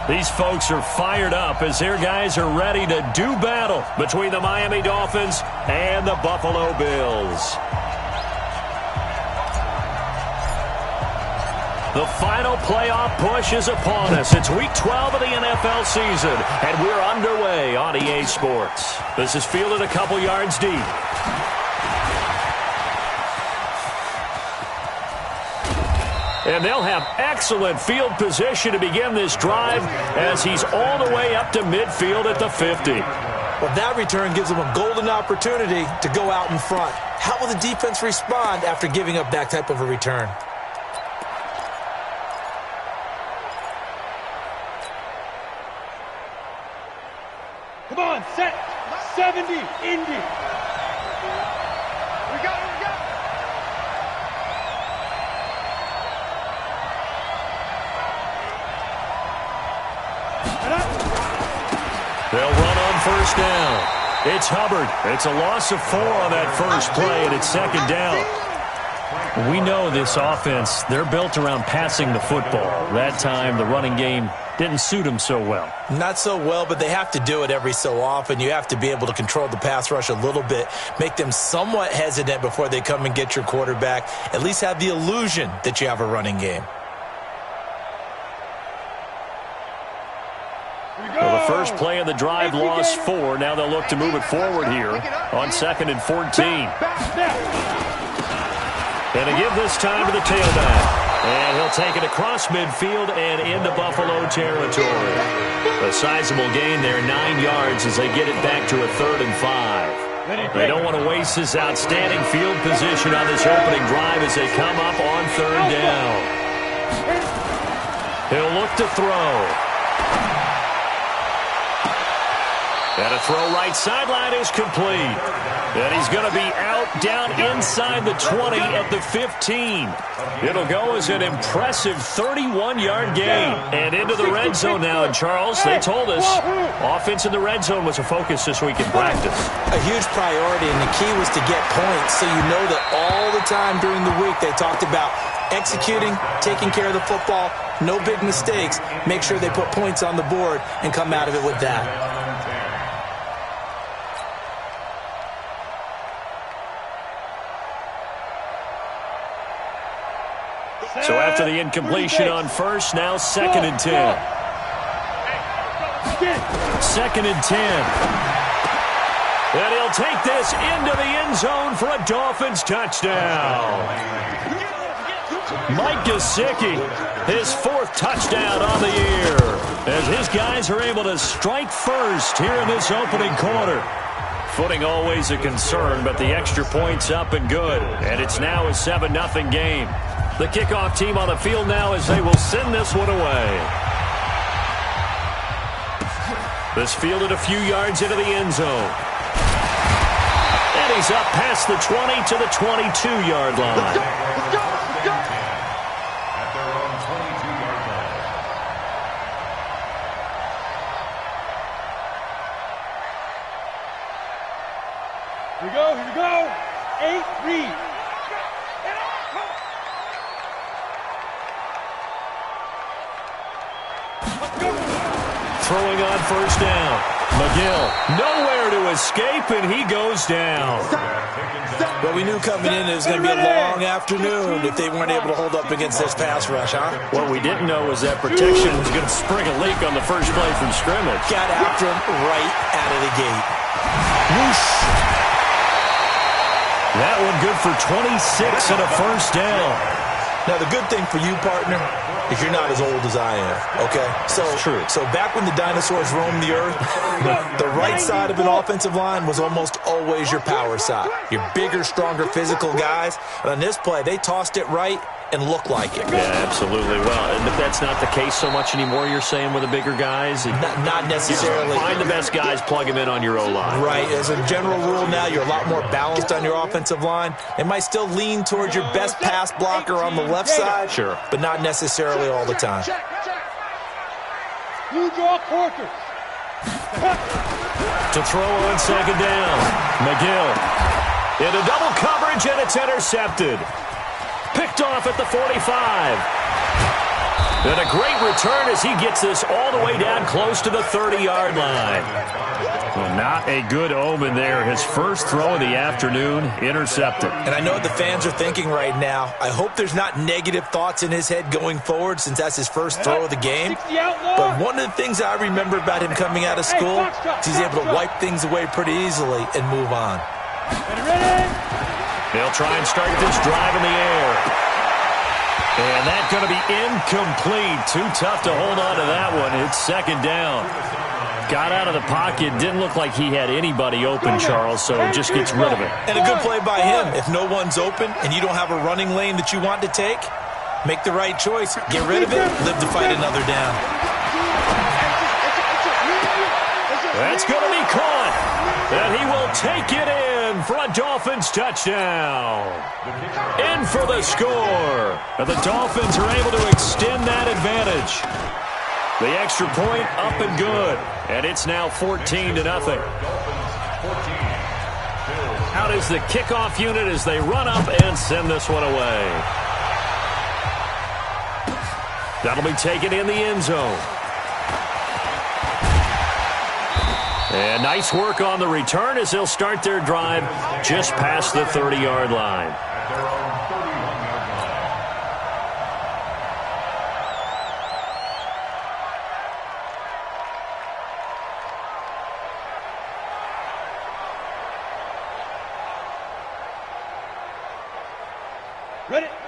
These folks are fired up as their guys are ready to do battle between the Miami Dolphins and the Buffalo Bills. The final playoff push is upon us. It's Week 12 of the NFL season, and we're underway on EA Sports. This is fielded a couple yards deep. And they'll have excellent field position to begin this drive as he's all the way up to midfield at the 50. Well, that return gives them a golden opportunity to go out in front. How will the defense respond after giving up that type of a return? Come on, set. 70, Indy. We got it. They'll run on first down. It's Hubbard. It's a loss of 4 on that first play, and it's second down. We know this offense, they're built around passing the football. That time, the running game didn't suit them so well. Not so well, but they have to do it every so often. You have to be able to control the pass rush a little bit, make them somewhat hesitant before they come and get your quarterback. At least have the illusion that you have a running game. Well, the first play of the drive lost 4. Now they'll look to move it forward here on 2nd and 14. And to give this time to the tailback. And he'll take it across midfield and into Buffalo territory. A sizable gain there, 9 yards as they get it back to a 3rd and 5. They don't want to waste this outstanding field position on this opening drive as they come up on 3rd down. He'll look to throw. And a throw right sideline is complete. And he's going to be out down inside the 20 at the 15. It'll go as an impressive 31-yard gain. And into the red zone now. And Charles, they told us offense in the red zone was a focus this week in practice. A huge priority, and the key was to get points. So you know that all the time during the week they talked about executing, taking care of the football, no big mistakes. Make sure they put points on the board and come out of it with that. So after the incompletion on first, now 2nd and 10. 2nd and 10. And he'll take this into the end zone for a Dolphins touchdown. Mike Gesicki, his 4th touchdown on the year, as his guys are able to strike first here in this opening quarter. Footing always a concern, but the extra point's up and good. And it's now a 7-0 game. The kickoff team on the field now as they will send this one away. This fielded a few yards into the end zone. And he's up past the 20 to the 22-yard line. Let's go. At their own 22-yard line. Here we go. 8, read. Throwing on first down. McGill nowhere to escape, and he goes down. But we knew coming in it was going to be a long afternoon if they weren't able to hold up against this pass rush, huh? What we didn't know was that protection was going to spring a leak on the first play from scrimmage. Got after him right out of the gate. Whoosh. That one good for 26 and a first down. Now, the good thing for you, partner, is you're not as old as I am, okay? True. So back when the dinosaurs roamed the earth, the right side of an offensive line was almost always your power side. Your bigger, stronger, physical guys. And on this play, they tossed it right and looked like it. Yeah, absolutely. Well, and if that's not the case so much anymore, you're saying with the bigger guys? Not necessarily. Find the best guys, plug them in on your O-line. Right. As a general rule now, you're a lot more balanced on your offensive line. It might still lean towards your best pass blocker on the left side. Sure. But not necessarily all the time. You draw quarters. To throw on second down. McGill into double coverage, and it's intercepted. Picked off at the 45. And a great return as he gets this all the way down close to the 30-yard line. Well, not a good omen there. His first throw of the afternoon intercepted. And I know what the fans are thinking right now. I hope there's not negative thoughts in his head going forward since that's his first throw of the game. But one of the things I remember about him coming out of school is he's able to wipe things away pretty easily and move on. They'll try and start this drive in the air. And that's going to be incomplete. Too tough to hold on to that one. It's second down. Got out of the pocket. Didn't look like he had anybody open, Charles, so just gets rid of it. And a good play by him. If no one's open and you don't have a running lane that you want to take, make the right choice. Get rid of it. Live to fight another down. That's going to be caught. And he will take it in for a Dolphins touchdown. In for the score. And the Dolphins are able to extend that advantage. The extra point up and good. And it's now 14-0. Out is the kickoff unit as they run up and send this one away. That'll be taken in the end zone. And nice work on the return as they'll start their drive just past the 30-yard line.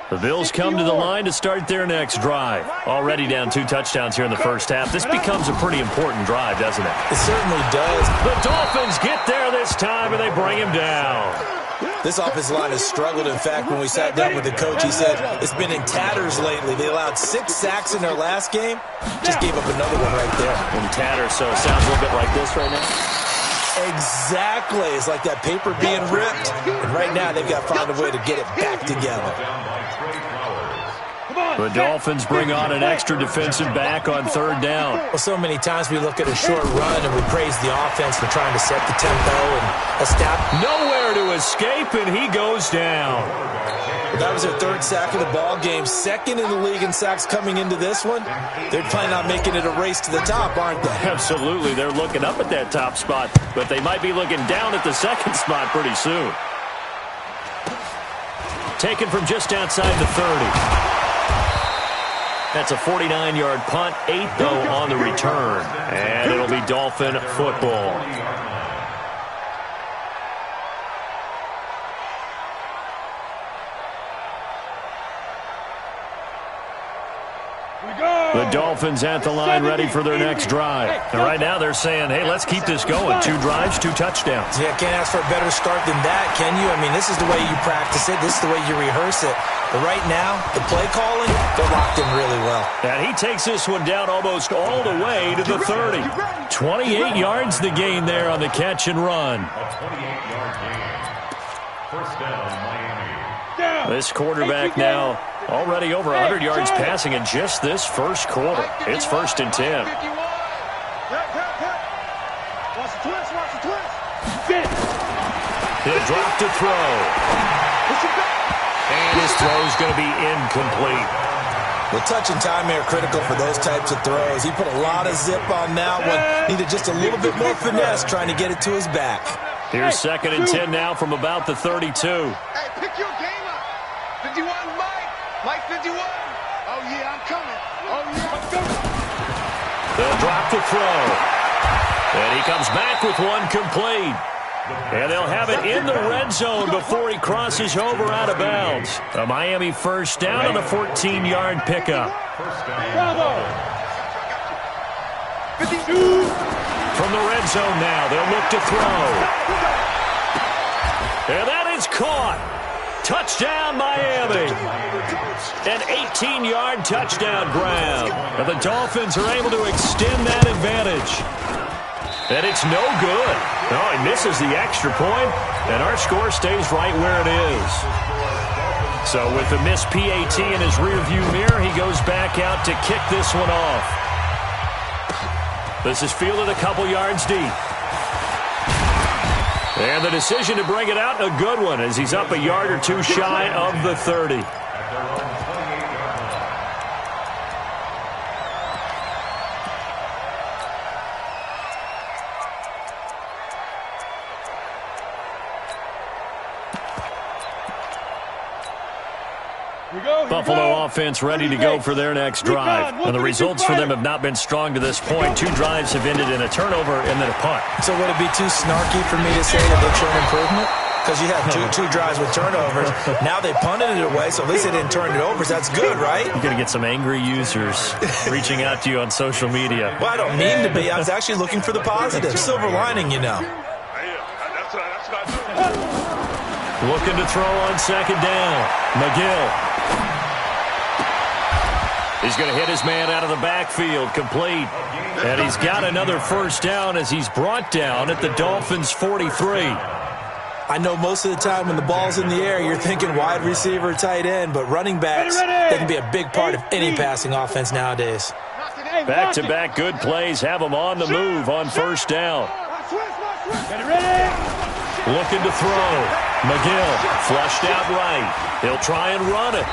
The Bills come to the line to start their next drive. Already down 2 touchdowns here in the first half. This becomes a pretty important drive, doesn't it? It certainly does. The Dolphins get there this time, and they bring him down. This offensive line has struggled. In fact, when we sat down with the coach, he said it's been in tatters lately. They allowed 6 sacks in their last game. Just gave up another one right there. In tatters, so it sounds a little bit like this right now. Exactly. It's like that paper being ripped. And right now, they've got to find a way to get it back together. The Dolphins bring on an extra defensive back on third down. Well, so many times we look at a short run and we praise the offense for trying to set the tempo and establish. Nowhere to escape, and he goes down. That was their 3rd sack of the ball game. 2nd in the league in sacks coming into this one. They're planning on making it a race to the top, aren't they? Absolutely. They're looking up at that top spot, but they might be looking down at the 2nd spot pretty soon. Taken from just outside the 30. That's a 49-yard punt, 8 though on the return. And it'll be Dolphin football. The Dolphins at the line ready for their next drive. And right now they're saying, hey, let's keep this going. 2 drives, 2 touchdowns. Yeah, can't ask for a better start than that, can you? I mean, this is the way you practice it. This is the way you rehearse it. But right now, the play calling, they're locked in really well. And he takes this one down almost all the way to the 30. 28 yards the gain there on the catch and run. A 28-yard gain. First down, Miami. This quarterback now already over 100 yards passing in just this first quarter. It's 1st and 10. He'll drop to throw. And his throw is going to be incomplete. The touch and time are critical for those types of throws. He put a lot of zip on that one. Needed just a little bit more finesse trying to get it to his back. Here's 2nd and 10 now from about the 32. Hey, pick your game up. 51, Mike 51. Oh, yeah, I'm coming. Oh, yeah, I'm coming. They'll drop the throw. And he comes back with one complete. And they'll have it in the red zone before he crosses over out of bounds. A Miami first down on a 14-yard pickup. Bravo. 52. From the red zone now, they'll look to throw. And that is caught. Touchdown, Miami. An 18-yard touchdown grab. And the Dolphins are able to extend that advantage. And it's no good. No, he misses the extra point, and our score stays right where it is. So with the missed PAT in his rearview mirror, he goes back out to kick this one off. This is fielded a couple yards deep. And the decision to bring it out, a good one, as he's up a yard or 2 shy of the 30. Buffalo offense ready to go for their next drive. And the results for them have not been strong to this point. 2 drives have ended in a turnover and then a punt. So would it be too snarky for me to say that they showed improvement? Because you had two drives with turnovers. Now they punted it away, so at least they didn't turn it over. So that's good, right? You're going to get some angry users reaching out to you on social media. Well, I don't mean to be. I was actually looking for the positive. Silver lining, you know. Looking to throw on second down. McGill. He's going to hit his man out of the backfield, complete. And he's got another first down as he's brought down at the Dolphins' 43. I know most of the time when the ball's in the air, you're thinking wide receiver, tight end, but running backs, they can be a big part of any passing offense nowadays. Back-to-back good plays have him on the move on first down. Looking to throw. McGill flushed out right. He'll try and run it.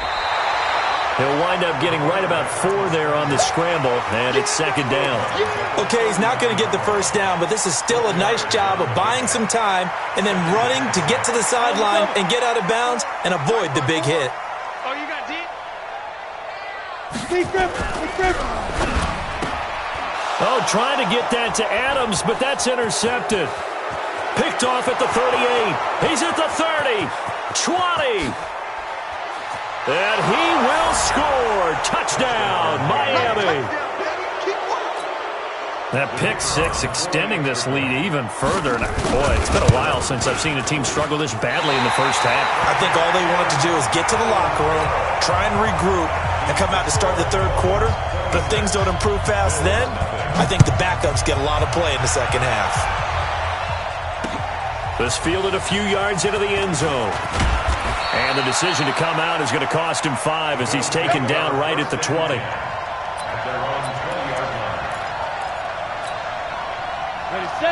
He'll wind up getting right about 4 there on the scramble, and it's second down. Okay, he's not going to get the first down, but this is still a nice job of buying some time and then running to get to the sideline and get out of bounds and avoid the big hit. Oh, you got deep? Oh, trying to get that to Adams, but that's intercepted. Picked off at the 38. He's at the 30. 20. And he will score. Touchdown, Miami. That pick six extending this lead even further. Now, boy, it's been a while since I've seen a team struggle this badly in the first half. I think all they want to do is get to the locker room, try and regroup, and come out to start the third quarter. But if things don't improve fast then, I think the backups get a lot of play in the second half. This fielded a few yards into the end zone. And the decision to come out is going to cost him 5 as he's taken down right at the 20.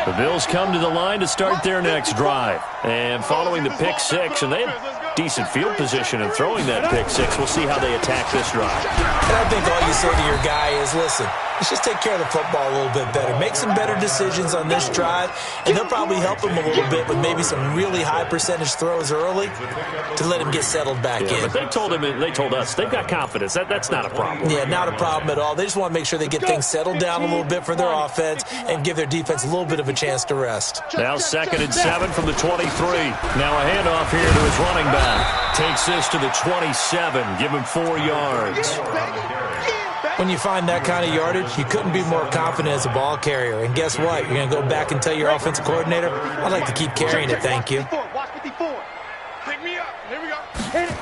The Bills come to the line to start their next drive. And following the pick six, and they have decent field position in throwing that pick six. We'll see how they attack this drive. And I think all you say to your guy is, listen, let's just take care of the football a little bit better. Make some better decisions on this drive, and they'll probably help him a little bit with maybe some really high percentage throws early to let him get settled back in. But they told us they've got confidence. That's not a problem. Yeah, not a problem at all. They just want to make sure they get things settled down a little bit for their offense and give their defense a little bit of a chance to rest. Now 2nd and 7 from the 23. Now a handoff here to his running back. Takes this to the 27. Give him 4 yards. When you find that kind of yardage, you couldn't be more confident as a ball carrier. And guess what? You're going to go back and tell your offensive coordinator, I'd like to keep carrying it, thank you. Watch 54. Pick me up. Here we go. Hit it.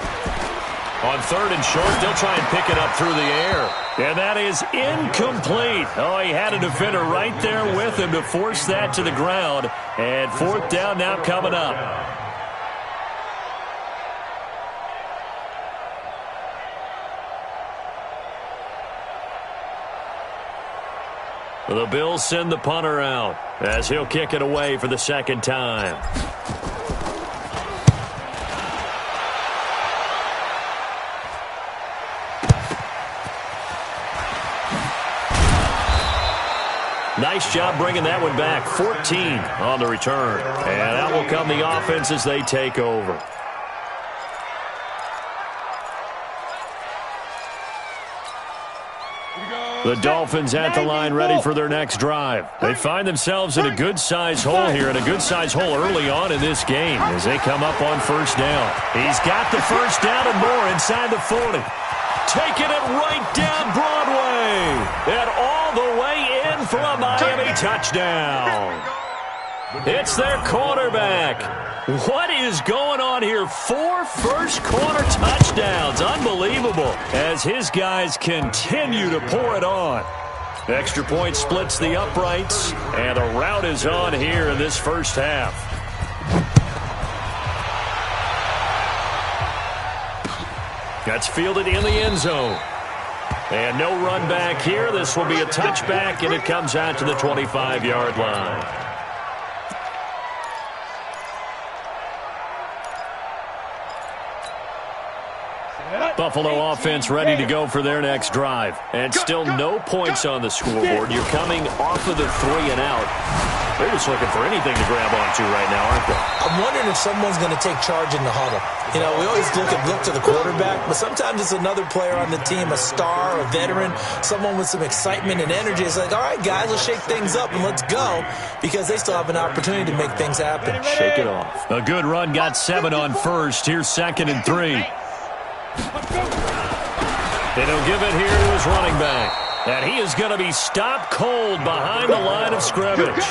On 3rd and short, they'll try and pick it up through the air. And that is incomplete. Oh, he had a defender right there with him to force that to the ground. And 4th down now coming up. The Bills send the punter out as he'll kick it away for the 2nd time. Nice job bringing that one back. 14 on the return. And out will come the offense as they take over. The Dolphins at the line ready for their next drive. They find themselves in a good-sized hole here, and a good-sized hole early on in this game as they come up on 1st down. He's got the 1st down and more inside the 40. Taking it right down Broadway. And all the way in for a Miami touchdown. It's their quarterback. What is going on here? 4 first-quarter touchdowns. Unbelievable as his guys continue to pour it on. Extra point splits the uprights, and the rout is on here in this first half. That's fielded in the end zone. And no run back here. This will be a touchback, and it comes out to the 25-yard line. Buffalo offense ready to go for their next drive. And still no points on the scoreboard. You're coming off of the 3 and out. They're just looking for anything to grab onto right now, aren't they? I'm wondering if someone's going to take charge in the huddle. You know, we always look to the quarterback, but sometimes it's another player on the team, a star, a veteran, someone with some excitement and energy. It's like, all right, guys, let's shake things up and let's go, because they still have an opportunity to make things happen. Shake it off. A good run, got 7 on first. Here's 2nd and 3. And he'll give it here to his running back. And he is going to be stopped cold behind the line of scrimmage.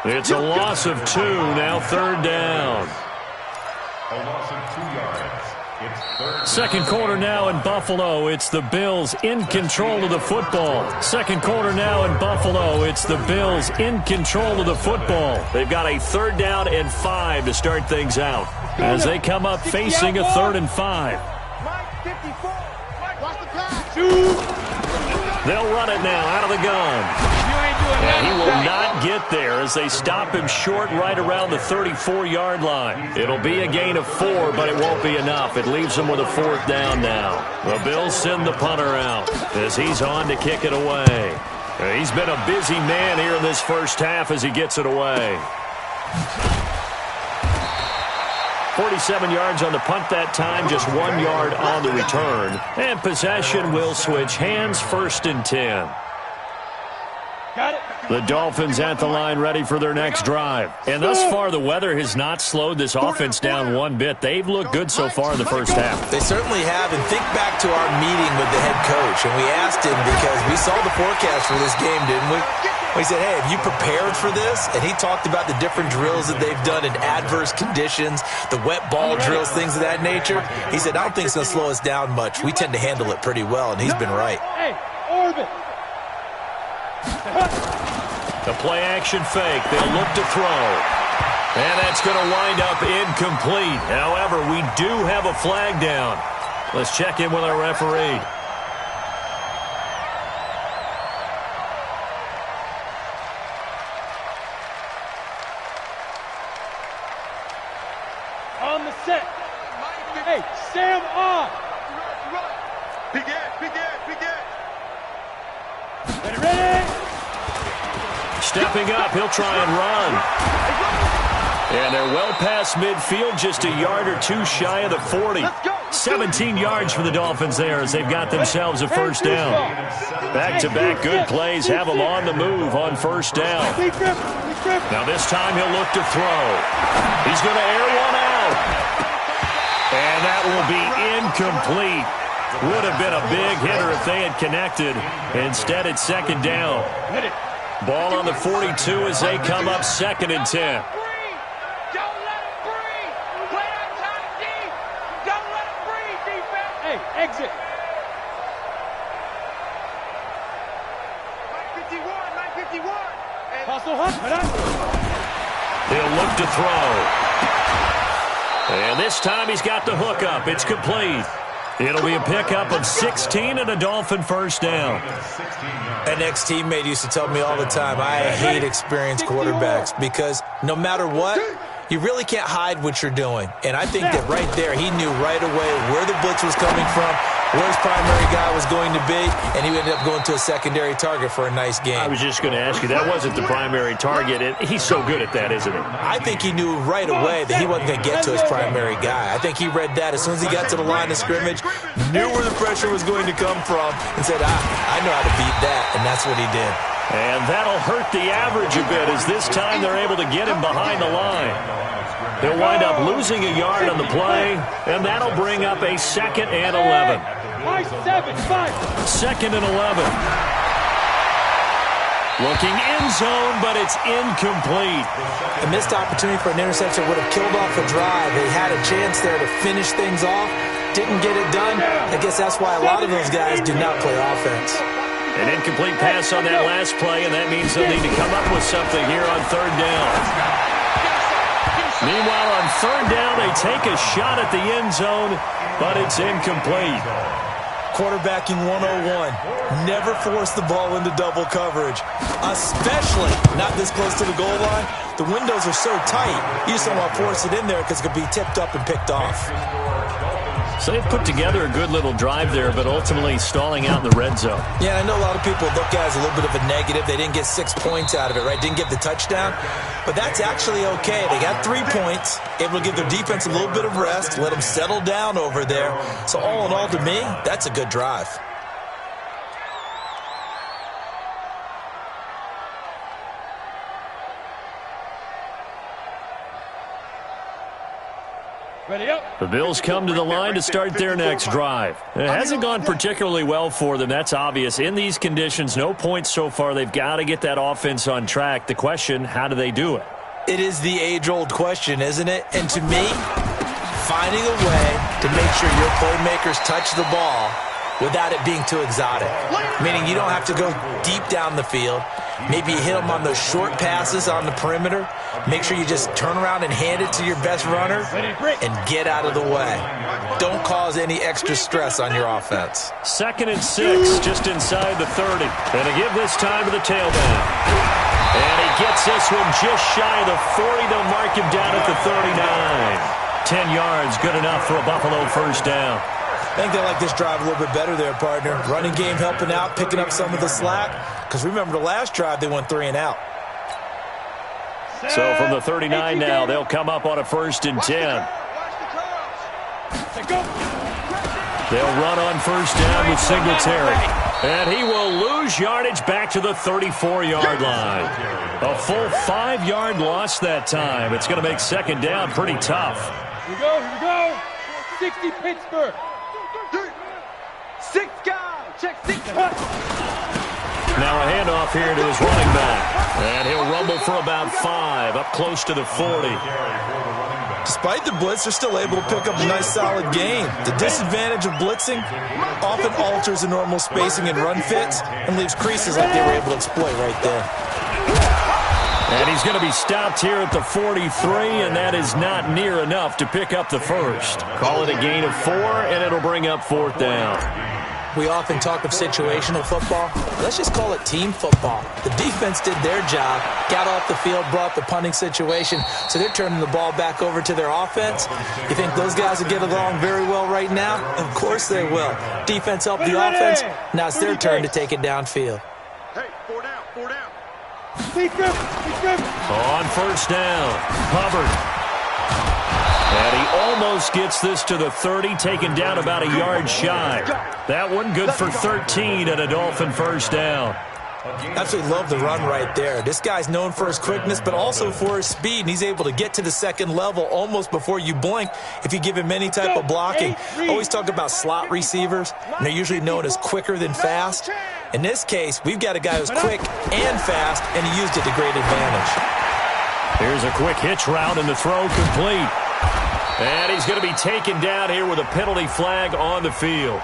It's a loss of 2, now 3rd down. A loss of 2 yards. It's 3rd. Second quarter now in Buffalo. It's the Bills in control of the football. Second quarter now in Buffalo. It's the Bills in control of the football. They've got a 3rd down and 5 to start things out as they come up facing a 3rd and 5. Mike 54. Mike, watch the pass. They'll run it now out of the gun. And he will not get there as they stop him short right around the 34-yard line. It'll be a gain of 4, but it won't be enough. It leaves them with a 4th down now. The Bills send the punter out as he's on to kick it away. He's been a busy man here in this first half as he gets it away. 47 yards on the punt that time, just 1 yard on the return. And possession will switch hands, 1st and 10. The Dolphins at the line ready for their next drive. And thus far, the weather has not slowed this offense down one bit. They've looked good so far in the first half. They certainly have. And think back to our meeting with the head coach. And we asked him, because we saw the forecast for this game, didn't we? We said, hey, have you prepared for this? And he talked about the different drills that they've done in adverse conditions, the wet ball drills, things of that nature. He said, I don't think it's going to slow us down much. We tend to handle it pretty well, and he's been right. Hey, orbit. The play-action fake. They'll look to throw. And that's going to wind up incomplete. However, we do have a flag down. Let's check in with our referee. On the set. Hey, Sam on. Ready? Stepping up, he'll try and run. And they're well past midfield, just a yard or 2 shy of the 40. 17 yards for the Dolphins there as they've got themselves a 1st down. Back-to-back good plays have them on the move on 1st down. Now this time he'll look to throw. He's going to air one out. And that will be incomplete. Would have been a big hitter if they had connected. Instead, it's 2nd down. Ball on the 42 as they come up 2nd and 10. Hey, exit. 951. He'll look to throw. And this time he's got the hook up. It's complete. It'll be a pickup of 16 and a Dolphin 1st down. An ex-teammate used to tell me all the time, I hate experienced quarterbacks because no matter what, you really can't hide what you're doing. And I think that right there, he knew right away where the blitz was coming from, where his primary guy was going to be, and he ended up going to a secondary target for a nice game. I was just going to ask you, that wasn't the primary target, and he's so good at that, isn't he? I think he knew right away that he wasn't going to get to his primary guy. I think he read that as soon as he got to the line of scrimmage, knew where the pressure was going to come from, and said, I know how to beat that, and that's what he did. And that'll hurt the average a bit as this time they're able to get him behind the line. They'll wind up losing a yard on the play, and that'll bring up a 2nd and 11. 2nd and 11. Looking end zone, but it's incomplete. A missed opportunity for an interception would have killed off a drive. They had a chance there to finish things off. Didn't get it done. I guess that's why a lot of those guys do not play offense. An incomplete pass on that last play, and that means they'll need to come up with something here on 3rd down. Meanwhile, on 3rd down, they take a shot at the end zone, but it's incomplete. Quarterbacking 101. Never force the ball into double coverage, especially not this close to the goal line. The windows are so tight, you just don't want to force it in there because it could be tipped up and picked off. So they've put together a good little drive there, but ultimately stalling out in the red zone. Yeah, I know a lot of people look at it as a little bit of a negative. They didn't get 6 points out of it, right? Didn't get the touchdown. But that's actually okay. They got 3 points, able to give their defense a little bit of rest, let them settle down over there. So all in all, to me, that's a good drive. Ready up. The Bills come to the line to start their next drive. It hasn't gone particularly well for them. That's obvious. In these conditions, no points so far. They've got to get that offense on track. The question, how do they do it? It is the age-old question, isn't it? And to me, finding a way to make sure your playmakers touch the ball without it being too exotic. Meaning you don't have to go deep down the field. Maybe you hit them on those short passes on the perimeter. Make sure you just turn around and hand it to your best runner and get out of the way. Don't cause any extra stress on your offense. 2nd and 6, just inside the 30. And to give this time to the tailback. And he gets this one just shy of the 40. They'll mark him down at the 39. 10 yards, good enough for a Buffalo first down. I think they like this drive a little bit better there, partner. Running game helping out, picking up some of the slack. Because remember, the last drive, they went 3 and out. So from the 39 now, they'll come up on a 1st and 10. They'll run on 1st down with Singletary. And he will lose yardage back to the 34-yard line. A full 5-yard loss that time. It's going to make 2nd down pretty tough. Here we go, here we go. 60 Pittsburgh. 6 guys. Check 6. Now a handoff here to his running back. And he'll rumble for about 5, up close to the 40. Despite the blitz, they're still able to pick up a nice, solid gain. The disadvantage of blitzing often alters the normal spacing and run fits and leaves creases like they were able to exploit right there. And he's going to be stopped here at the 43, and that is not near enough to pick up the first. Call it a gain of 4, and it'll bring up 4th down. We often talk of situational football. Let's just call it team football. The defense did their job, got off the field, brought the punting situation, so they're turning the ball back over to their offense. You think those guys will get along very well right now? Of course they will. Defense helped the offense. Now it's their turn to take it downfield. Hey, 4 down, 4 down. On 1st down, Hubbard. And he almost gets this to the 30, taken down about a yard shy. That one good for 13 and a Dolphin 1st down. Absolutely love the run right there. This guy's known for his quickness, but also for his speed, and he's able to get to the 2nd level almost before you blink if you give him any type of blocking. Always talk about slot receivers, and they're usually known as quicker than fast. In this case, we've got a guy who's quick and fast, and he used it to great advantage. Here's a quick hitch route, and the throw complete. And he's going to be taken down here with a penalty flag on the field.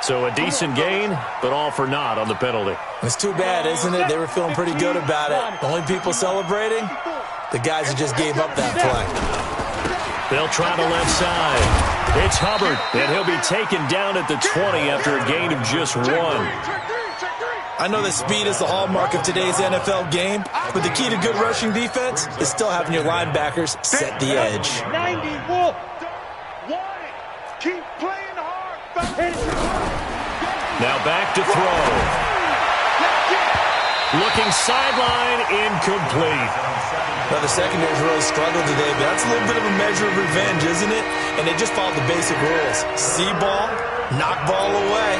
So a decent gain, but all for naught on the penalty. It's too bad, isn't it? They were feeling pretty good about it. The only people celebrating, the guys who just gave up that play. They'll try the left side. It's Hubbard, and he'll be taken down at the 20 after a gain of just 1. I know that speed is the hallmark of today's NFL game, but the key to good rushing defense is still having your linebackers set the edge. 90, Wolf. Keep playing hard. Now back to throw. Looking sideline, incomplete. Now, the secondary's really struggled today, but that's a little bit of a measure of revenge, isn't it? And they just followed the basic rules. See ball, knock ball away,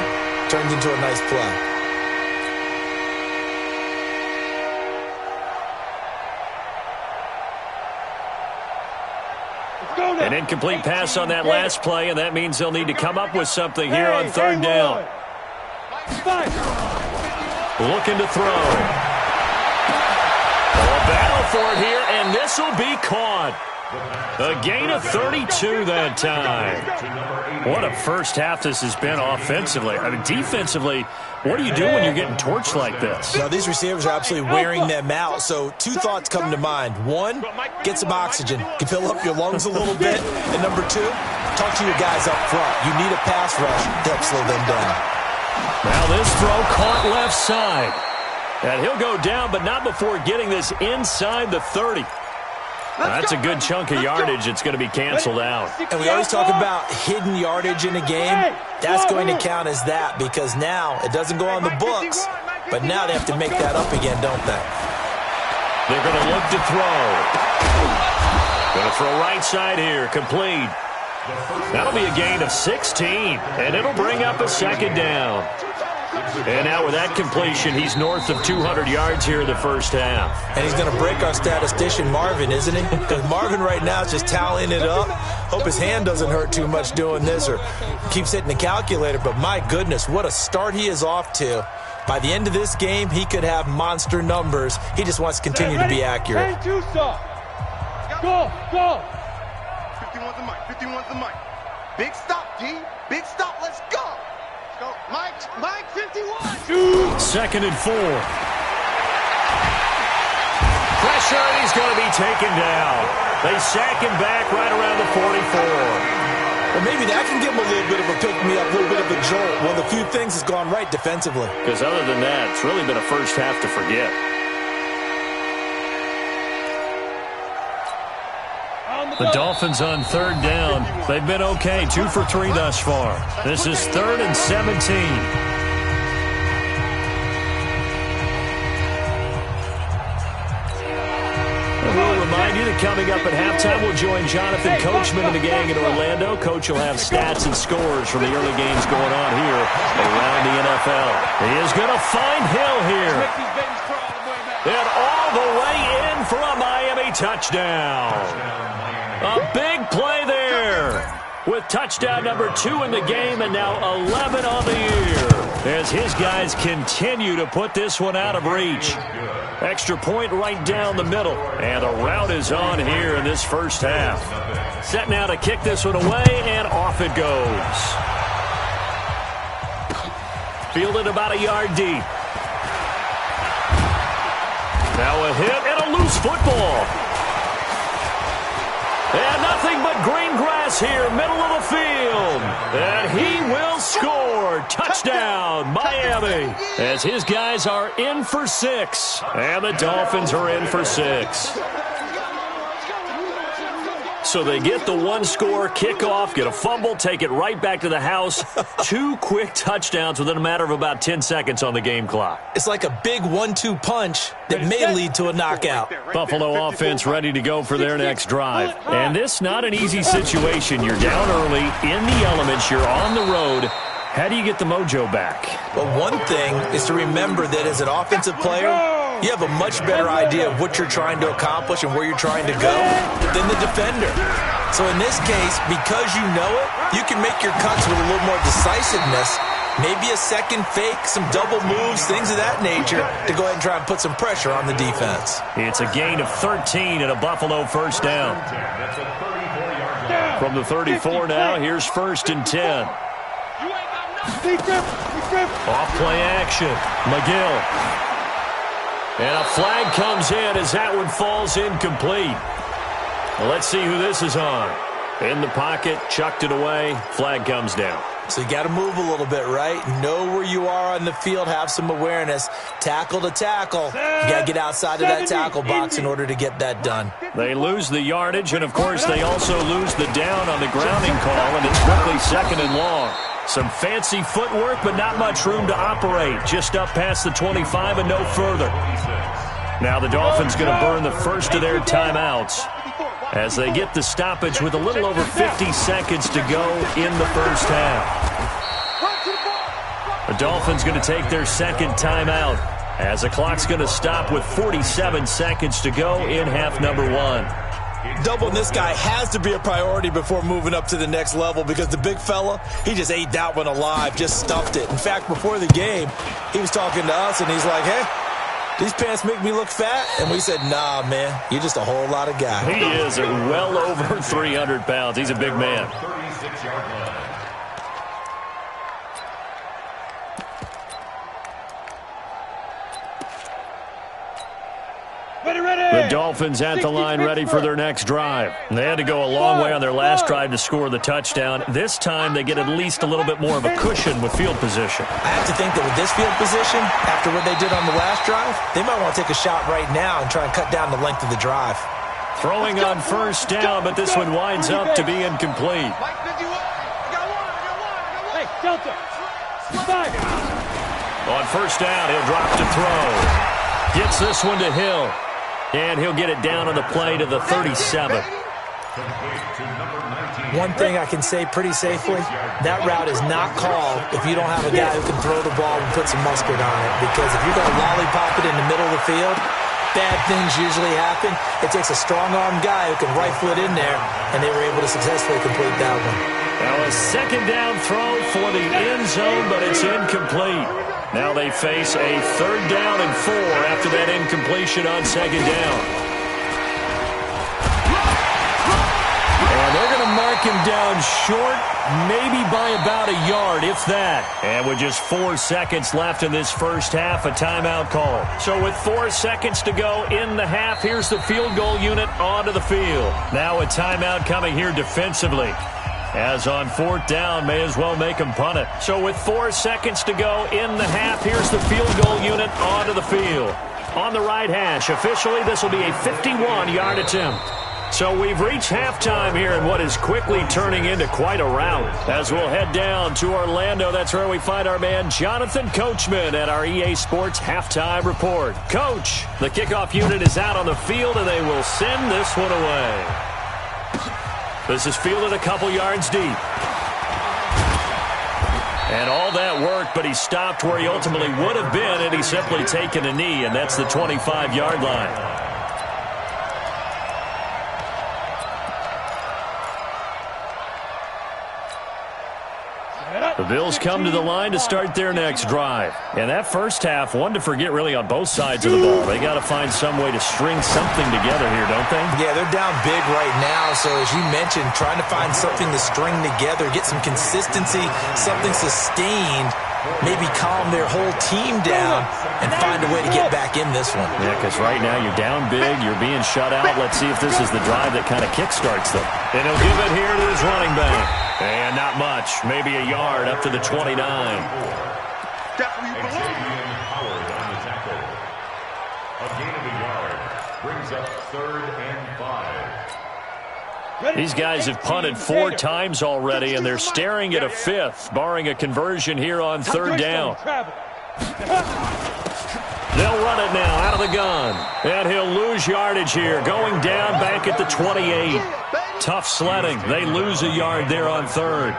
turns into a nice play. An incomplete pass on that last play, and that means they'll need to come up with something here on 3rd down. Looking to throw. A battle for it here, and this will be caught. A gain of 32 that time. What a first half this has been offensively. I mean, defensively, what do you do when you're getting torched like this? Now, these receivers are absolutely wearing them out. So 2 thoughts come to mind. 1, get some oxygen. You can fill up your lungs a little bit. And number 2, talk to your guys up front. You need a pass rush to help slow them down. Now this throw caught left side. And he'll go down, but not before getting this inside the 30. That's a good chunk of yardage. It's going to be canceled out. And we always talk about hidden yardage in a game. That's going to count as that because now it doesn't go on the books, but now they have to make that up again, don't they? They're going to look to throw. Going to throw right side here, complete. That'll be a gain of 16, and it'll bring up a second down. And now with that completion, he's north of 200 yards here in the first half. And he's going to break our statistician Marvin, isn't he? Because Marvin right now is just tallying it up. Hope his hand doesn't hurt too much doing this or keeps hitting the calculator. But my goodness, what a start he is off to. By the end of this game, he could have monster numbers. He just wants to continue to be accurate. Go, go. 51's the mic, 51's the mic. Big stop, D. Big stop, let's go. Go. Mike, 51. Second and 4. Pressure, and he's going to be taken down. They sack him back right around the 44. Well, maybe that can give him a little bit of a pick-me-up, a little bit of a jolt. One of the few things has gone right defensively. Because other than that, it's really been a first half to forget. The Dolphins on third down. They've been okay, 2 for 3 thus far. This is 3rd and 17. We'll remind you that coming up at halftime, we'll join Jonathan Coachman and the gang in Orlando. Coach will have stats and scores from the early games going on here around the NFL. He is going to find Hill here. And all the way in for a Miami touchdown. A big play there with touchdown number 2 in the game and now 11 on the year as his guys continue to put this one out of reach. Extra point right down the middle, and a route is on here in this first half. Set now to kick this one away, and off it goes. Fielded about a yard deep. Now a hit and a loose football. And nothing but green grass here, middle of the field. And he will score. Touchdown, Miami. As his guys are in for 6. And the Dolphins are in for 6. So they get the one-score kickoff, get a fumble, take it right back to the house. 2 quick touchdowns within a matter of about 10 seconds on the game clock. It's like a big 1-2 punch that may lead to a knockout. Buffalo offense ready to go for their next drive. And this not an easy situation. You're down early, in the elements, you're on the road. How do you get the mojo back? Well, one thing is to remember that as an offensive player, you have a much better idea of what you're trying to accomplish and where you're trying to go than the defender. So in this case, because you know it, you can make your cuts with a little more decisiveness, maybe a second fake, some double moves, things of that nature, to go ahead and try and put some pressure on the defense. It's a gain of 13 and a Buffalo first down. From the 34 now, here's 1st and 10. Off play action. McGill. And a flag comes in as that one falls incomplete. Well, let's see who this is on. In the pocket, chucked it away. Flag comes down. So you got to move a little bit, right? Know where you are on the field, have some awareness. Tackle to tackle. You got to get outside of that tackle box in order to get that done. They lose the yardage, and, of course, they also lose the down on the grounding call, and it's quickly 2nd and long. Some fancy footwork, but not much room to operate. Just up past the 25 and no further. Now the Dolphins going to burn the first of their timeouts as they get the stoppage with a little over 50 seconds to go in the first half. The Dolphins going to take their second timeout as the clock's going to stop with 47 seconds to go in half number 1. Doubling this guy has to be a priority before moving up to the next level because the big fella, he just ate that one alive, just stuffed it. In fact, before the game, he was talking to us, and he's like, hey, these pants make me look fat? And we said, nah, man, you're just a whole lot of guy. He is well over 300 pounds. He's a big man. 36-yard line. The Dolphins at the line ready for their next drive. They had to go a long way on their last drive to score the touchdown. This time they get at least a little bit more of a cushion with field position. I have to think that with this field position, after what they did on the last drive, they might want to take a shot right now and try and cut down the length of the drive. Throwing on first down, but this one winds up to be incomplete. Mike 51. I got one. Hey, Delta. 5. On first down, he'll drop to throw. Gets this one to Hill. And he'll get it down on the play to the 37. One thing I can say pretty safely, that route is not called if you don't have a guy who can throw the ball and put some mustard on it. Because if you're going to lollipop it in the middle of the field, bad things usually happen. It takes a strong-armed guy who can rifle it in there, and they were able to successfully complete that one. Now a second down throw for the end zone, but it's incomplete. Now they face a 3rd down and 4 after that incompletion on second down. And they're going to mark him down short, maybe by about a yard, if that. And with just 4 seconds left in this first half, a timeout call. So with 4 seconds to go in the half, here's the field goal unit onto the field. Now a timeout coming here defensively. As on 4th down, may as well make him punt it. So with 4 seconds to go in the half, here's the field goal unit onto the field. On the right hash, officially this will be a 51-yard attempt. So we've reached halftime here in what is quickly turning into quite a rout. As we'll head down to Orlando, that's where we find our man Jonathan Coachman at our EA Sports Halftime Report. Coach, the kickoff unit is out on the field, and they will send this one away. This is fielded a couple yards deep. And all that work, but he stopped where he ultimately would have been had he simply taken a knee, and that's the 25-yard line. The Bills come to the line to start their next drive. And that first half, one to forget really on both sides of the ball. They got to find some way to string something together here, don't they? Yeah, they're down big right now. So as you mentioned, trying to find something to string together, get some consistency, something sustained, maybe calm their whole team down and find a way to get back in this one. Yeah, because right now you're down big, you're being shut out. Let's see if this is the drive that kind of kickstarts them. And he'll give it here to his running back. And not much, maybe a yard up to the 29. That's where you belong. Howard on the tackle. A gain of a yard brings up 3rd and 5. These guys have punted 4 times already, and they're staring at a 5th, barring a conversion here on 3rd down. They'll run it now out of the gun. And he'll lose yardage here, going down back at the 28. Tough sledding. They lose a yard there on 3rd.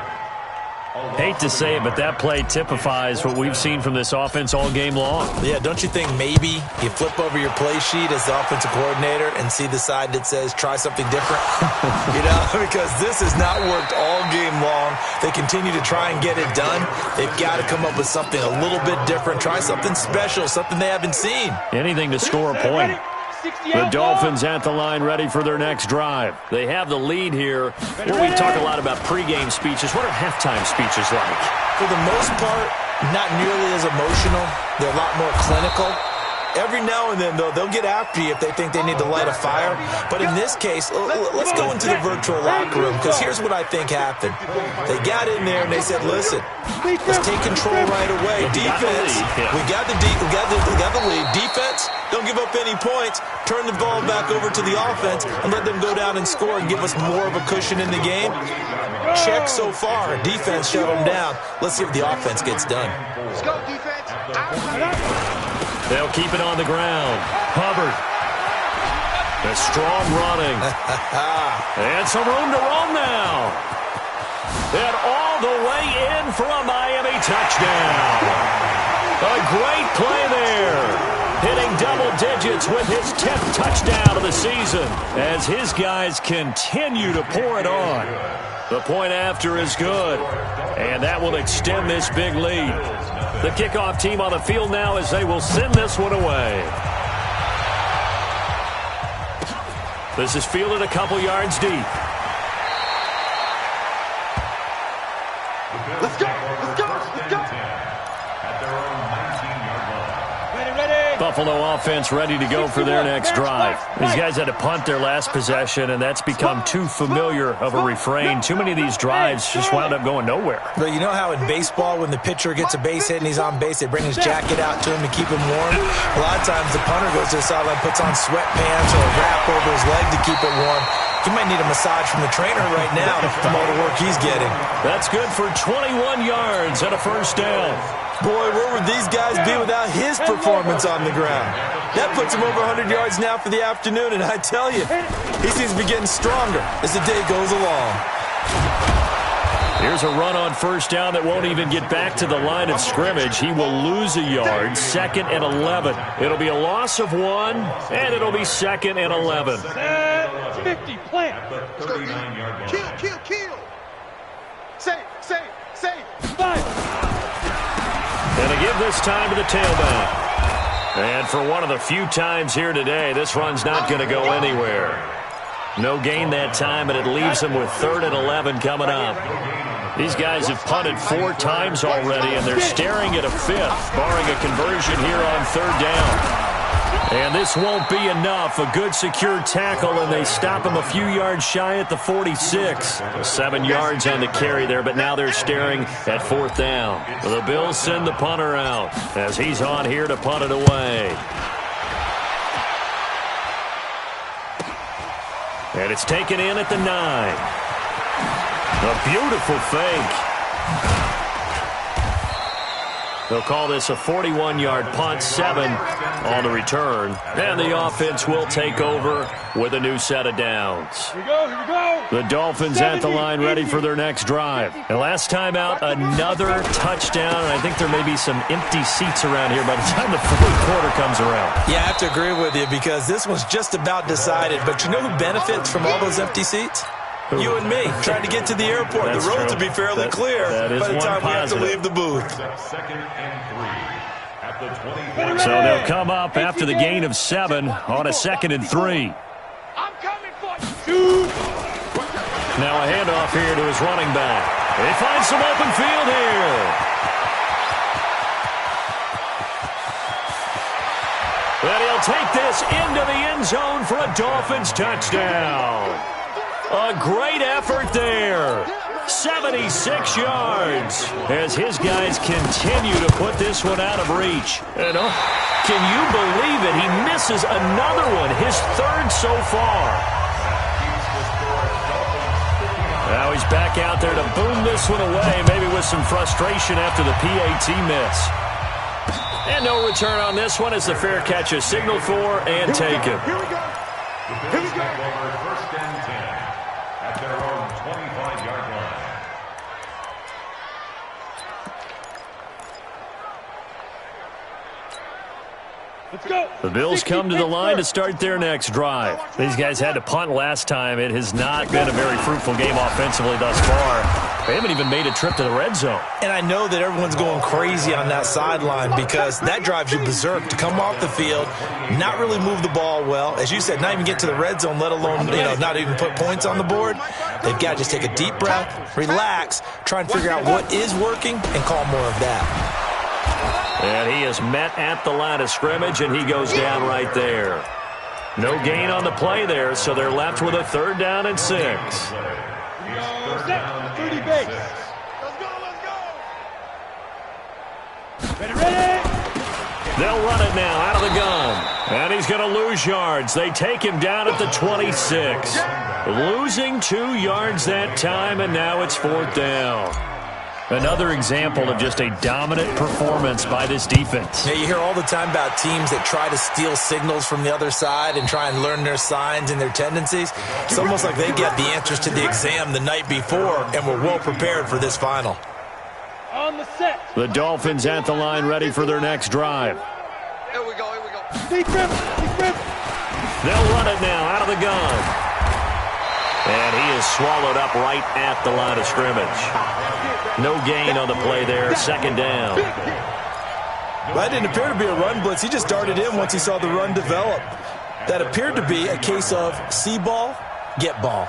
Hate to say it, but that play typifies what we've seen from this offense all game long. Yeah, don't you think maybe you flip over your play sheet as the offensive coordinator and see the side that says try something different? You know, because this has not worked all game long. They continue to try and get it done. They've got to come up with something a little bit different. Try something special, something they haven't seen. Anything to score a point. The Dolphins at the line ready for their next drive. They have the lead here. Where we talk a lot about pregame speeches. What are halftime speeches like? For the most part, not nearly as emotional. They're a lot more clinical. Every now and then, though, they'll get after you if they think they need to light a fire. But in this case, let's go into the virtual locker room, because here's what I think happened. They got in there and they said, listen, let's take control right away. Defense, we got the lead. Defense, don't give up any points. Turn the ball back over to the offense and let them go down and score and give us more of a cushion in the game. Check so far. Defense shut them down. Let's see if the offense gets done. Let's go, defense. They'll keep it on the ground. Hubbard. A strong running. And some room to roam now. And all the way in for a Miami touchdown. A great play there. Hitting double digits with his 10th touchdown of the season as his guys continue to pour it on. The point after is good, and that will extend this big lead. The kickoff team on the field now as they will send this one away. This is fielded a couple yards deep. Let's go, let's go, let's go. At their own 19-yard line. Ready. The Buffalo offense ready to go for their next drive. These guys had to punt their last possession, and that's become too familiar of a refrain. Too many of these drives just wound up going nowhere. But you know how in baseball, when the pitcher gets a base hit and he's on base, they bring his jacket out to him to keep him warm? A lot of times the punter goes to the sideline, puts on sweatpants or a wrap over his leg to keep it warm. He might need a massage from the trainer right now from all the work he's getting. That's good for 21 yards and a first down. Boy, where would these guys be without his performance on the ground? That puts him over 100 yards now for the afternoon, and I tell you, he seems to be getting stronger as the day goes along. Here's a run on first down that won't even get back to the line of scrimmage. He will lose a yard, 2nd and 11. It'll be a loss of 1, and it'll be 2nd and 11. 50, plant. 39-yard line. Kill. Save. 5. And to give this time to the tailback. And for one of the few times here today, this run's not going to go anywhere. No gain that time, and it leaves them with 3rd and 11 coming up. These guys have punted 4 times already, and they're staring at a 5th, barring a conversion here on 3rd down. And this won't be enough. A good secure tackle, and they stop him a few yards shy at the 46. 7 yards on the carry there, but now they're staring at 4th down. The Bills send the punter out as he's on here to punt it away. And it's taken in at the 9. A beautiful fake. They'll call this a 41-yard punt, 7 on the return. And the offense will take over with a new set of downs. Here we go. The Dolphins at the line ready for their next drive. And last time out, another touchdown. And I think there may be some empty seats around here by the time the 4th quarter comes around. Yeah, I have to agree with you because this one's just about decided. But you know who benefits from all those empty seats? You and me, trying to get to the airport. That's the roads true. will be fairly clear by the time we have to leave the booth. 2nd and 3 at the 20. So they'll come up after the gain of 7 on a 2nd and 3. I'm coming for you. Now a handoff here to his running back. They find some open field here. And he'll take this into the end zone for a Dolphins touchdown. A great effort there. 76 yards as his guys continue to put this one out of reach. And can you believe it? He misses another one, his 3rd so far. Now he's back out there to boom this one away, maybe with some frustration after the PAT miss. And no return on this one as the fair catch is signaled for and taken. Here we go. First and 10 at their own 25-yard line. Let's go. The Bills come to the line to start their next drive. These guys had to punt last time. It has not been a very fruitful game offensively thus far. They haven't even made a trip to the red zone. And I know that everyone's going crazy on that sideline because that drives you berserk to come off the field, not really move the ball well. As you said, not even get to the red zone, let alone, not even put points on the board. They've got to just take a deep breath, relax, try and figure out what is working, and call more of that. And he is met at the line of scrimmage, and he goes down right there. No gain on the play there, so they're left with a 3rd down and 6. Set. 30 base. Let's go. Ready. They'll run it now out of the gun. And he's going to lose yards. They take him down at the 26. Losing 2 yards that time, and now it's 4th down. Another example of just a dominant performance by this defense. Yeah, you hear all the time about teams that try to steal signals from the other side and try and learn their signs and their tendencies. It's almost like they get the answers to the exam the night before and were well prepared for this final. On the set. The Dolphins at the line ready for their next drive. Here we go. Deep grip. They'll run it now out of the gun. And he is swallowed up right at the line of scrimmage. No gain on the play there, 2nd down. Well, that didn't appear to be a run blitz. He just darted in once he saw the run develop. That appeared to be a case of see ball, get ball.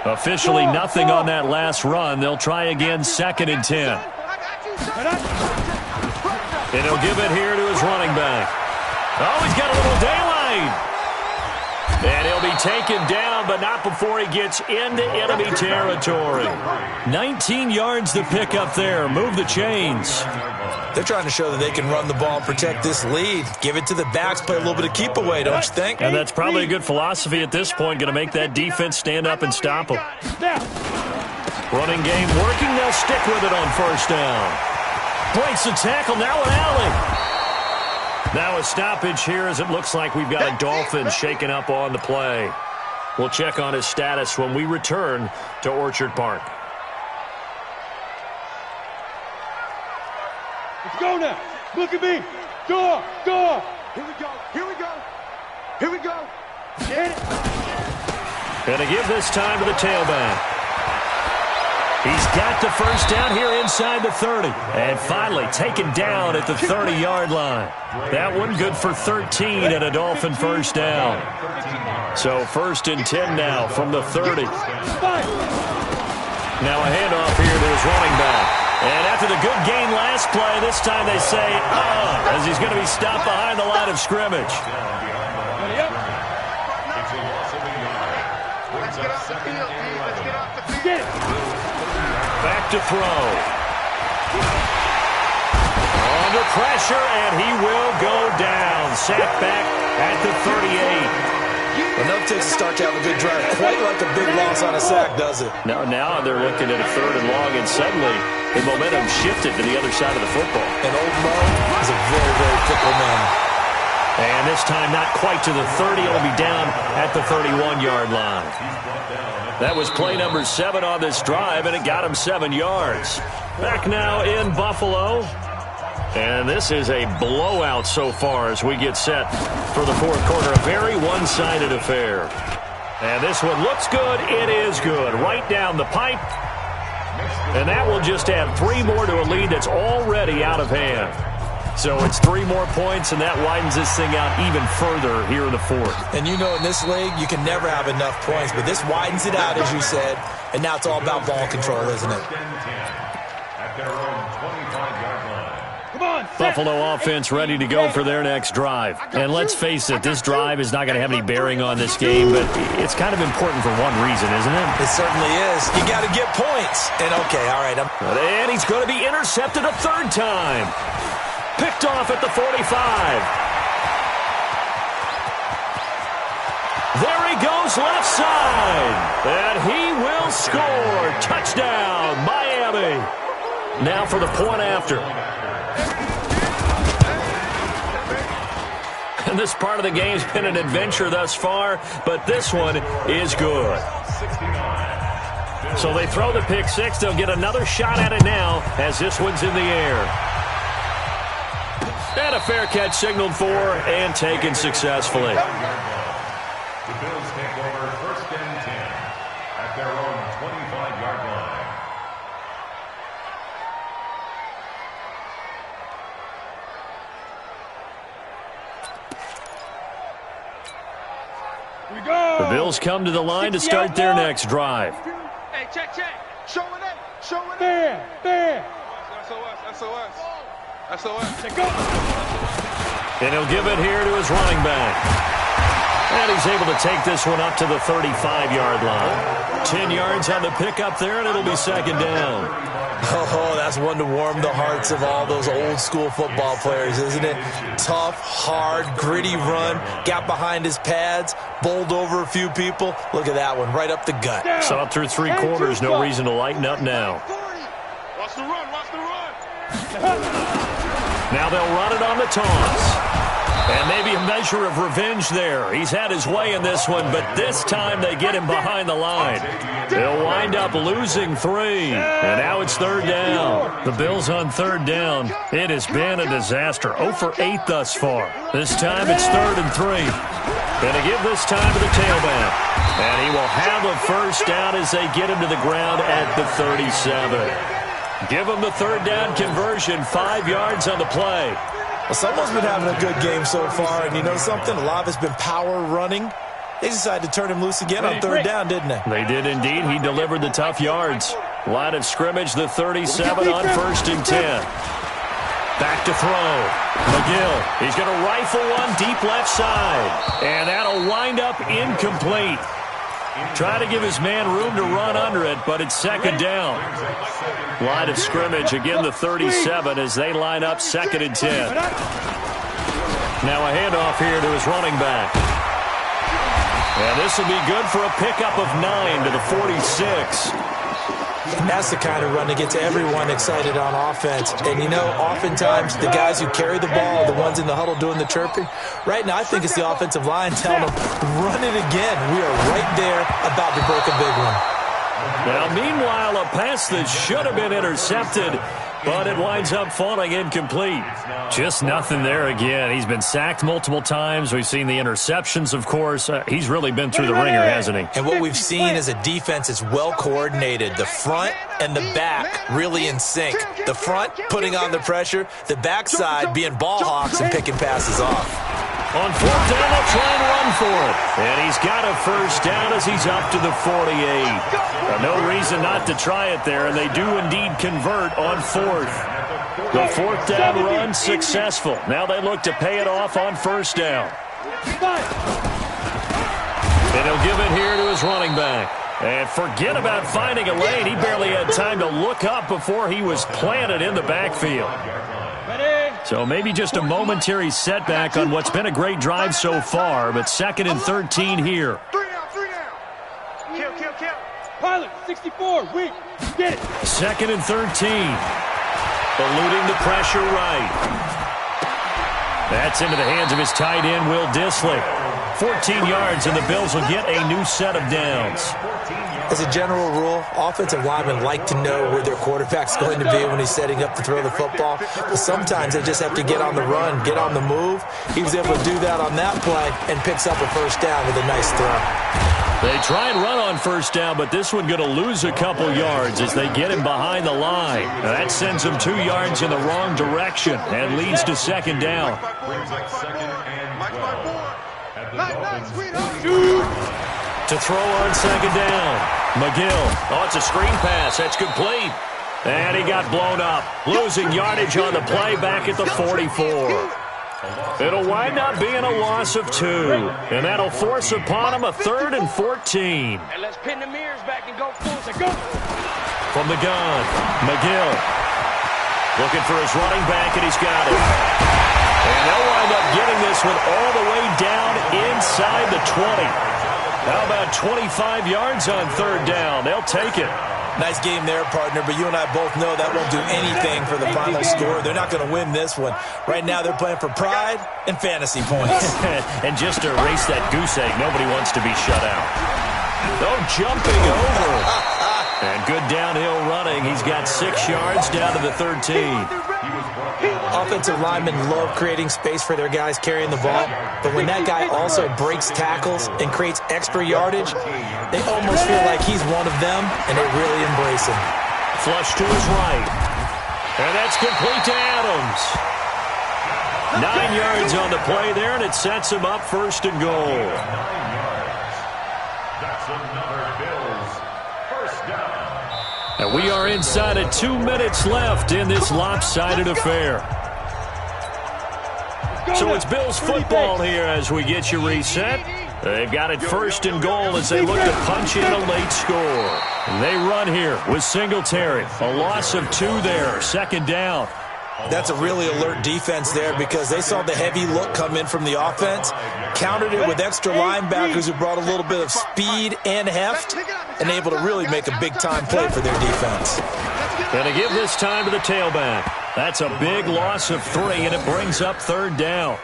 Officially nothing on that last run. They'll try again, 2nd and 10. And he'll give it here to his running back. Oh, he's got a little daylight. And he'll be taken down, but not before he gets into enemy territory. 19 yards to pick up there. Move the chains. They're trying to show that they can run the ball and protect this lead. Give it to the backs, play a little bit of keep away, don't you think? And that's probably a good philosophy at this point. Going to make that defense stand up and stop them. Running game working. They'll stick with it on first down. Breaks the tackle. Now an alley. Now a stoppage here as it looks like we've got a Dolphin shaken up on the play. We'll check on his status when we return to Orchard Park. Let's go now. Look at me. Door. Here we go. Here we go. Here we go. Get it. And to give this time to the tailback. He's got the first down here inside the 30. And finally taken down at the 30-yard line. That one good for 13 and a Dolphin first down. So 1st and 10 now from the 30. Now a handoff here to his running back. And after the good gain last play, this time they say, as he's going to be stopped behind the line of scrimmage. Let's get off the field, D. Let's get off the field. Get it. Back to throw. Under pressure, and he will go down. Sacked back at the 38. Enough takes to start to have a good drive. Quite like a big loss on a sack, does it? Now they're looking at a 3rd and long, and suddenly the momentum shifted to the other side of the football. And Old Mo is a very, very fickle man. And this time not quite to the 30. It'll be down at the 31-yard line. That was play number 7 on this drive, and it got him 7 yards. Back now in Buffalo. And this is a blowout so far as we get set for the 4th quarter. A very one-sided affair. And this one looks good. It is good. Right down the pipe. And that will just add 3 more to a lead that's already out of hand. So it's 3 more points, and that widens this thing out even further here in the 4th. And you know in this league, you can never have enough points, but this widens it out, as you said, and now it's all about ball control, isn't it? At their own 25-yard line. Come on. Buffalo offense ready to go for their next drive. And let's face it, this drive is not going to have any bearing on this game, but it's kind of important for one reason, isn't it? It certainly is. You got to get points. And okay, all right. And he's going to be intercepted a 3rd time. Picked off at the 45. There he goes left side. And he will score. Touchdown, Miami. Now for the point after. And this part of the game's been an adventure thus far, but this one is good. So they throw the pick 6. They'll get another shot at it now as this one's in the air. And a fair catch signaled for and taken successfully. The Bills take over 1st and 10 at their own 25-yard line. Here we go. The Bills come to the line to start their next drive. Hey, check. Show it in. Show it in. There. SOS. Let's go. And he'll give it here to his running back. And he's able to take this one up to the 35-yard line. 10 yards on the pickup there, and it'll be 2nd down. Oh, that's one to warm the hearts of all those old-school football players, isn't it? Tough, hard, gritty run. Got behind his pads, bowled over a few people. Look at that one, right up the gut. Saw it through 3 quarters. No reason to lighten up now. Watch the run. Now they'll run it on the toss. And maybe a measure of revenge there. He's had his way in this one, but this time they get him behind the line. They'll wind up losing 3. And now it's 3rd down. The Bills on 3rd down. It has been a disaster. 0 for 8 thus far. This time it's 3rd and 3. And to give this time to the tailback. And he will have a first down as they get him to the ground at the 37. Give him the 3rd down conversion. 5 yards on the play. Well, someone's been having a good game so far, and you know something? A lot of it's been power running. They decided to turn him loose again on 3rd down, didn't they? They did indeed. He delivered the tough yards. Line of scrimmage, the 37 on 1st and 10. Back to throw. McGill, he's going to rifle one deep left side. And that'll wind up incomplete. Try to give his man room to run under it, but it's 2nd down. Line of scrimmage, again the 37 as they line up 2nd and 10. Now a handoff here to his running back. And this will be good for a pickup of 9 to the 46. And that's the kind of run that gets everyone excited on offense. And, you know, oftentimes the guys who carry the ball are the ones in the huddle doing the chirping. Right now, I think it's the offensive line telling them, run it again. We are right there about to break a big one. Now, meanwhile, a pass that should have been intercepted, but it winds up falling incomplete. Just nothing there again. He's been sacked multiple times. We've seen the interceptions, of course. He's really been through the ringer, hasn't he? And what we've seen is a defense that's well coordinated. The front and the back really in sync. The front putting on the pressure, the backside being ball hawks and picking passes off. On 4th down, they'll try and run for it. And he's got a 1st down as he's up to the 48. No reason not to try it there, and they do indeed convert on 4th. The 4th down run successful. Now they look to pay it off on 1st down. And he'll give it here to his running back. And forget about finding a lane. He barely had time to look up before he was planted in the backfield. So maybe just a momentary setback on what's been a great drive so far, but 2nd and 13 here. 3 down. Kill. Pilot, 64, weak. Get it. 2nd and 13. Eluding the pressure right. That's into the hands of his tight end, Will Dissly. 14 yards, and the Bills will get a new set of downs. As a general rule, offensive linemen like to know where their quarterback's going to be when he's setting up to throw the football. But sometimes they just have to get on the run, get on the move. He was able to do that on that play and picks up a 1st down with a nice throw. They try and run on 1st down, but this one going to lose a couple yards as they get him behind the line. Now that sends him 2 yards in the wrong direction and leads to 2nd down. To throw on 2nd down. McGill. Oh, it's a screen pass. That's complete. And he got blown up. Losing yardage on the play back at the 44. It'll wind up being a loss of 2. And that'll force upon him a 3rd and 14. And let's pin the mirrors back and go full. So go. From the gun, McGill. Looking for his running back, and he's got it. And they'll wind up getting this one all the way down inside the 20. How about 25 yards on 3rd down? They'll take it. Nice game there, partner, but you and I both know that won't do anything for the final score. They're not going to win this one. Right now they're playing for pride and fantasy points. And just to erase that goose egg, nobody wants to be shut out. Oh, jumping over. And good downhill running. He's got 6 yards down to the 13. Offensive linemen love creating space for their guys carrying the ball, but when that guy also breaks tackles and creates extra yardage, they almost feel like he's one of them, and they really embrace him. Flush to his right. And that's complete to Adams. 9 yards on the play there, and it sets him up 1st and goal. 9 yards. That's another Bills 1st down. And we are inside of 2 minutes left in this lopsided affair. So it's Bills football here as we get you reset. They've got it 1st and goal as they look to punch in a late score. They run here with Singletary. A loss of 2 there, 2nd down. That's a really alert defense there because they saw the heavy look come in from the offense, countered it with extra linebackers who brought a little bit of speed and heft, and able to really make a big-time play for their defense. Going to give this time to the tailback. That's a big loss of 3, and it brings up 3rd down.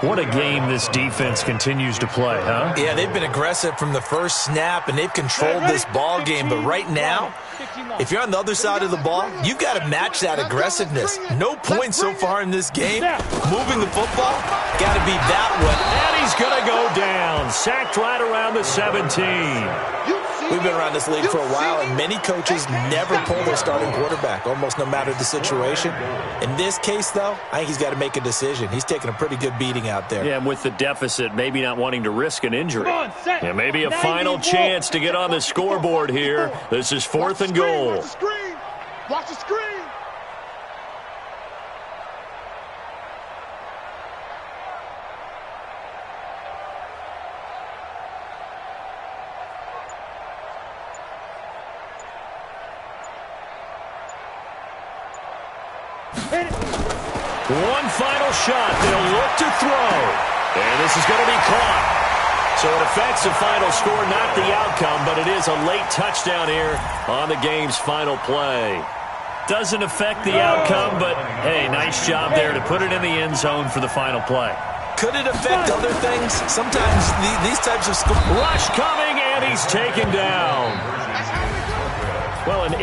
What a game this defense continues to play, huh? Yeah, they've been aggressive from the first snap, and they've controlled this ball game. But right now, if you're on the other side of the ball, you've got to match that aggressiveness. No points so far in this game. Moving the football, got to be that one. And he's going to go down. Sacked right around the 17. We've been around this league for a while, and many coaches never pull their starting quarterback, almost no matter the situation. In this case, though, I think he's got to make a decision. He's taking a pretty good beating out there. Yeah, and with the deficit, maybe not wanting to risk an injury. Yeah, maybe a final chance to get on the scoreboard here. This is 4th and goal. Watch the screen. Watch the screen. One final shot. They'll look to throw. And this is going to be caught. So it affects the final score, not the outcome, but it is a late touchdown here on the game's final play. Doesn't affect the outcome, but, hey, nice job there to put it in the end zone for the final play. Could it affect other things? Sometimes these types of scores. Rush coming, and he's taken down. Well, an